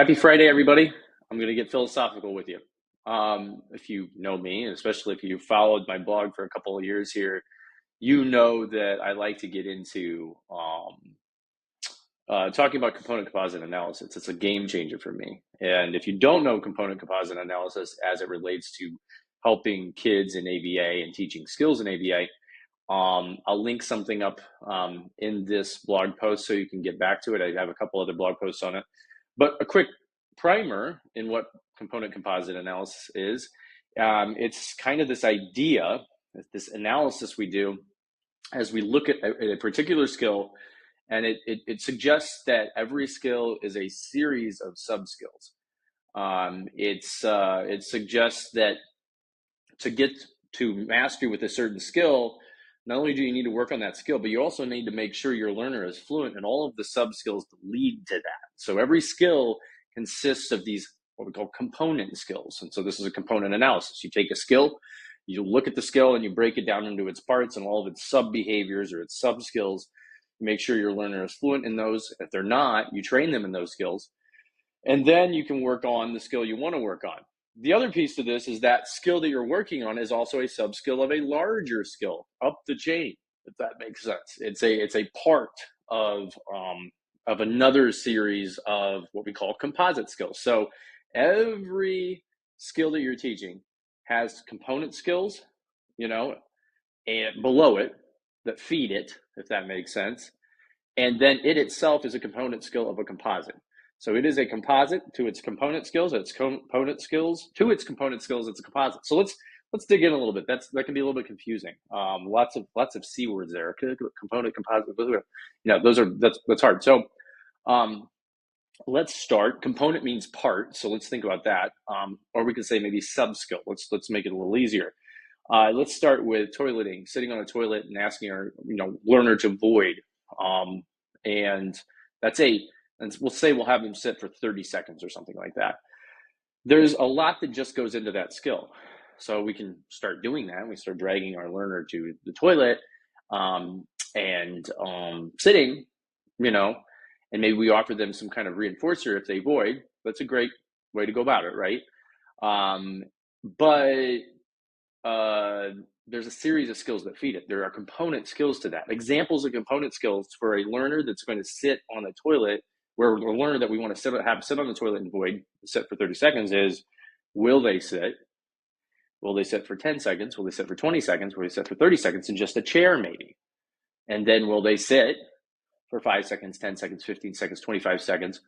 Happy Friday, everybody. I'm going to get philosophical with you. If you know me, and especially if you followed my blog for a couple of years here, you know that I like to get into talking about component composite analysis. It's a game changer for me. And if you don't know component composite analysis as it relates to helping kids in ABA and teaching skills in ABA, I'll link something up in this blog post so you can get back to it. I have a couple other blog posts on it. But a quick primer in what component composite analysis is. It's kind of this idea, this analysis we do as we look at a particular skill, and it suggests that every skill is a series of sub-skills. It suggests that to get to mastery with a certain skill, not only do you need to work on that skill, but you also need to make sure your learner is fluent in all of the sub-skills that lead to that. So every skill consists of these, what we call component skills. And so this is a component analysis. You take a skill, you look at the skill and you break it down into its parts and all of its sub-behaviors or its sub-skills. Make sure your learner is fluent in those. If they're not, you train them in those skills. And then you can work on the skill you want to work on. The other piece to this is that skill that you're working on is also a sub-skill of a larger skill up the chain, if that makes sense. It's a part of another series of what we call composite skills. So every skill that you're teaching has component skills, and below it that feed it, if that makes sense. And then it itself is a component skill of a composite. So it is a composite to its component skills, its component skills to its component skills. It's a composite. So let's dig in a little bit. That can be a little bit confusing. Lots of C words there. Component, composite. That's hard. So let's start. Component means part. So let's think about that. Or we could say maybe sub skill. Let's make it a little easier. Let's start with toileting, sitting on a toilet and asking our learner to void. And we'll say we'll have them sit for 30 seconds or something like that. There's a lot that just goes into that skill. So we can start doing that. We start dragging our learner to the toilet and sitting, and maybe we offer them some kind of reinforcer if they void. That's a great way to go about it, right? But there's a series of skills that feed it. There are component skills to that. Examples of component skills for a learner that's going to sit on a toilet, where the learner that we want to have sit on the toilet and void, sit for 30 seconds is, will they sit? Will they sit for 10 seconds? Will they sit for 20 seconds? Will they sit for 30 seconds in just a chair maybe? And then will they sit for 5 seconds, 10 seconds, 15 seconds, 25 seconds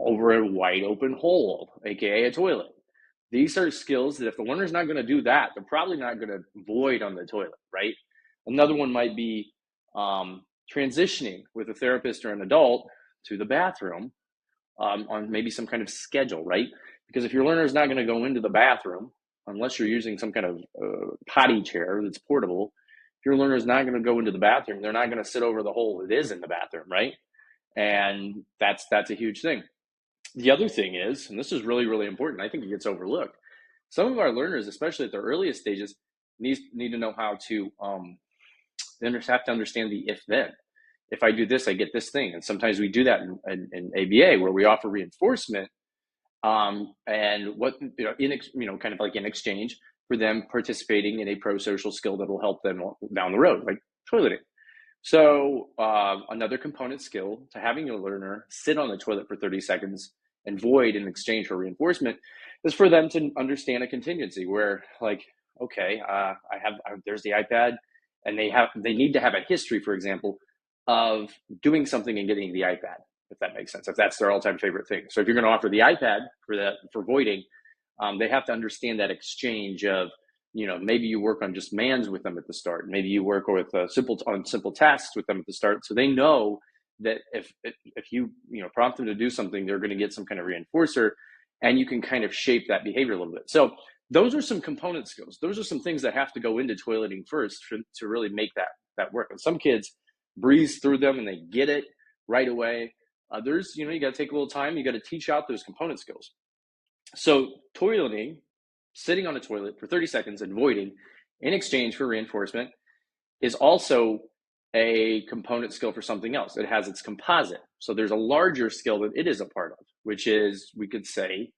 over a wide open hole, aka a toilet? These are skills that if the learner's not going to do that, they're probably not going to void on the toilet, right? Another one might be transitioning with a therapist or an adult to the bathroom on maybe some kind of schedule, right? Because if your learner is not going to go into the bathroom, unless you're using some kind of potty chair that's portable, if your learner is not going to go into the bathroom, they're not going to sit over the hole that is in the bathroom, right? And that's a huge thing. The other thing is, and this is really, really important, I think it gets overlooked. Some of our learners, especially at their earliest stages, need to know how to have to understand the if-then. If I do this, I get this thing. And sometimes we do that in ABA, where we offer reinforcement and what kind of like in exchange for them participating in a pro-social skill that will help them down the road, like toileting. So another component skill to having your learner sit on the toilet for 30 seconds and void in exchange for reinforcement is for them to understand a contingency where, like, okay, there's the iPad, and they need to have a history, for example, of doing something and getting the iPad, if that makes sense, if that's their all-time favorite thing. So if you're going to offer the iPad for voiding, they have to understand that exchange of, maybe you work on just mands with them at the start. Maybe you work with simple tasks with them at the start, so they know that if you prompt them to do something, they're going to get some kind of reinforcer, and you can kind of shape that behavior a little bit. So those are some component skills. Those are some things that have to go into toileting first to really make that work. And some kids breeze through them and they get it right away. Others, you got to take a little time. You got to teach out those component skills. So toileting, sitting on a toilet for 30 seconds and voiding in exchange for reinforcement, is also a component skill for something else. It has its composite. So there's a larger skill that it is a part of. which is, we could say,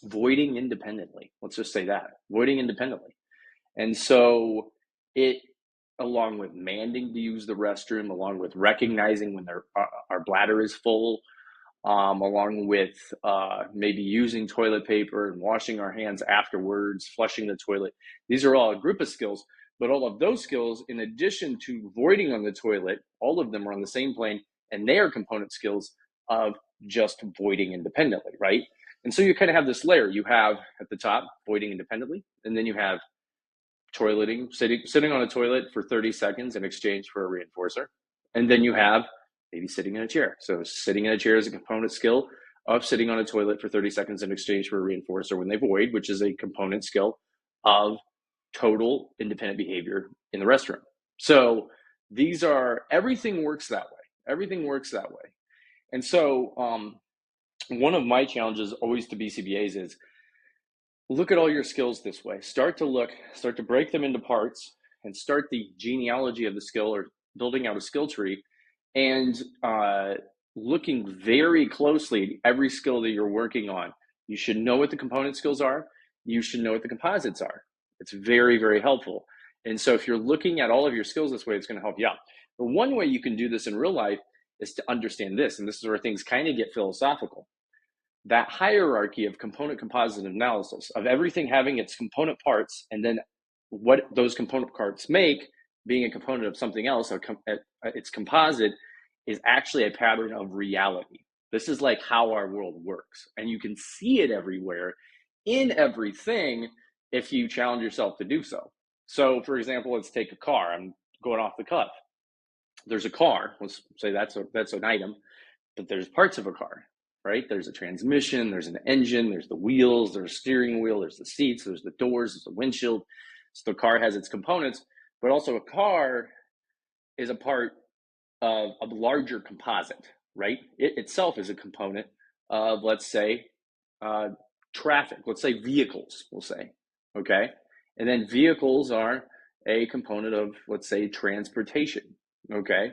voiding independently. Let's just say that, voiding independently. And so it, along with mandating to use the restroom, along with recognizing when our bladder is full, along with maybe using toilet paper and washing our hands afterwards, flushing the toilet. These are all a group of skills, but all of those skills, in addition to voiding on the toilet, all of them are on the same plane, and they are component skills of just voiding independently, right? And so you kind of have this layer. You have at the top voiding independently, and then you have toileting, sitting on a toilet for 30 seconds in exchange for a reinforcer. And then you have maybe sitting in a chair. So sitting in a chair is a component skill of sitting on a toilet for 30 seconds in exchange for a reinforcer when they void, which is a component skill of total independent behavior in the restroom. So these are, everything works that way. Everything works that way. And so one of my challenges always to BCBAs is look at all your skills this way. Start to break them into parts and start the genealogy of the skill, or building out a skill tree, and looking very closely at every skill that you're working on. You should know what the component skills are. You should know what the composites are. It's very, very helpful. And so if you're looking at all of your skills this way, it's going to help you out. But one way you can do this in real life is to understand this, and this is where things kind of get philosophical. That hierarchy of component composite analysis, of everything having its component parts, and then what those component parts make being a component of something else, its composite, is actually a pattern of reality. This is like how our world works. And you can see it everywhere in everything if you challenge yourself to do so. So for example, let's take a car. I'm going off the cuff. There's a car. Let's say that's an item, but there's parts of a car, right? There's a transmission, there's an engine, there's the wheels, there's a steering wheel, there's the seats, there's the doors, there's the windshield. So the car has its components, but also a car is a part of a larger composite, right? It itself is a component of, let's say, traffic. Let's say vehicles, we'll say, okay? And then vehicles are a component of, let's say, transportation, okay?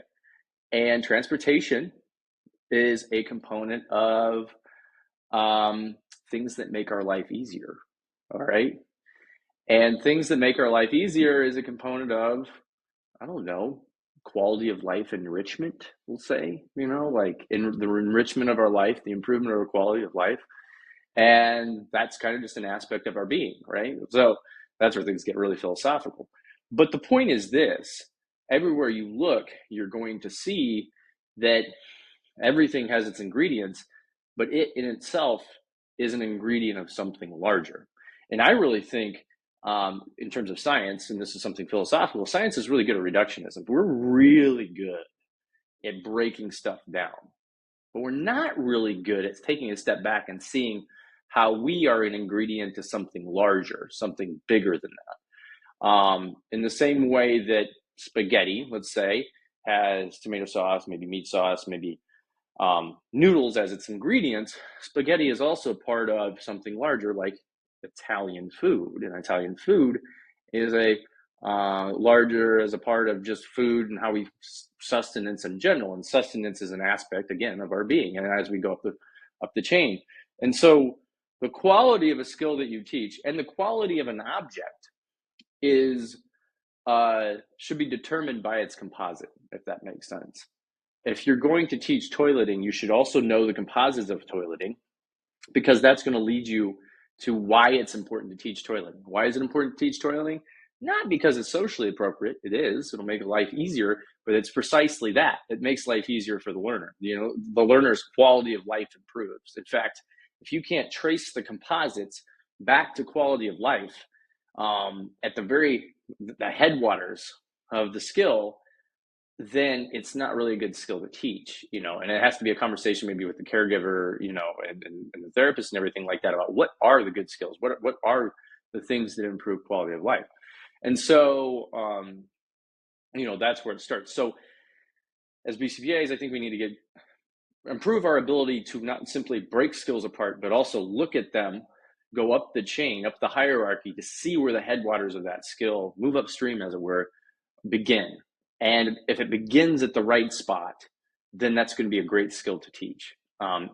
And transportation is a component of things that make our life easier, all right? And things that make our life easier is a component of, I don't know, quality of life enrichment, we'll say, like in the enrichment of our life, the improvement of our quality of life. And that's kind of just an aspect of our being, right? So that's where things get really philosophical. But the point is this: everywhere you look, you're going to see that everything has its ingredients, but it in itself is an ingredient of something larger. And I really think, in terms of science, and this is something philosophical, science is really good at reductionism. We're really good at breaking stuff down, but we're not really good at taking a step back and seeing how we are an ingredient to something larger, something bigger than that. In the same way that spaghetti, let's say, has tomato sauce, maybe meat sauce, maybe noodles as its ingredients, spaghetti is also part of something larger, like Italian food. And Italian food is a larger as a part of just food and how we sustenance in general. And sustenance is an aspect, again, of our being, and as we go up the chain. And so the quality of a skill that you teach and the quality of an object is should be determined by its composite, if that makes sense. If you're going to teach toileting, you should also know the composites of toileting, because that's going to lead you to why it's important to teach toileting. Why is it important to teach toileting? Not because it's socially appropriate. It is. It'll make life easier, but it's precisely that. It makes life easier for the learner. The learner's quality of life improves. In fact, if you can't trace the composites back to quality of life at the headwaters of the skill, then it's not really a good skill to teach, and it has to be a conversation maybe with the caregiver, and the therapist and everything like that about what are the good skills, what are the things that improve quality of life. And so, that's where it starts. So as BCBAs, I think we need to improve our ability to not simply break skills apart, but also look at them, go up the chain, up the hierarchy, to see where the headwaters of that skill, move upstream, as it were, begin. And if it begins at the right spot, then that's going to be a great skill to teach.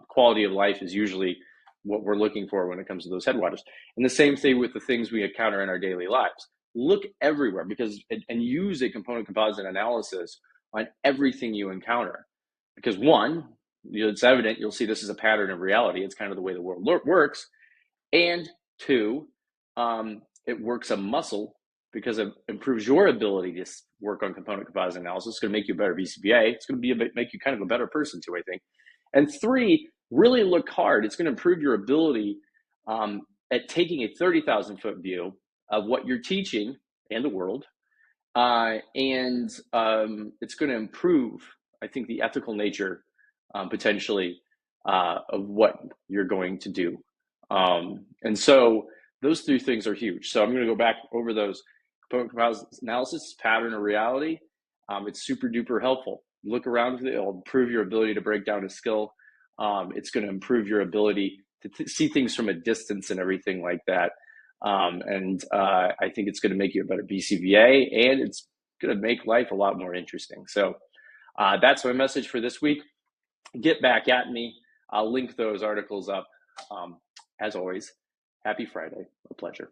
quality of life is usually what we're looking for when it comes to those headwaters. And the same thing with the things we encounter in our daily lives. Look everywhere and use a component composite analysis on everything you encounter. Because one, it's evident, you'll see this is a pattern of reality. It's kind of the way the world works. And two, it works a muscle because it improves your ability to work on component composite analysis. It's going to make you a better BCBA. It's going to make you kind of a better person too, I think. And three, really look hard. It's going to improve your ability at taking a 30,000 foot view of what you're teaching and the world. And it's going to improve, I think, the ethical nature potentially of what you're going to do. And so those three things are huge. So I'm going to go back over those. Component composite analysis, pattern or reality. It's super duper helpful. Look around, it'll improve your ability to break down a skill. It's going to improve your ability to see things from a distance and everything like that. And I think it's going to make you a better BCBA, and it's going to make life a lot more interesting. So that's my message for this week. Get back at me. I'll link those articles up. As always, happy Friday. A pleasure.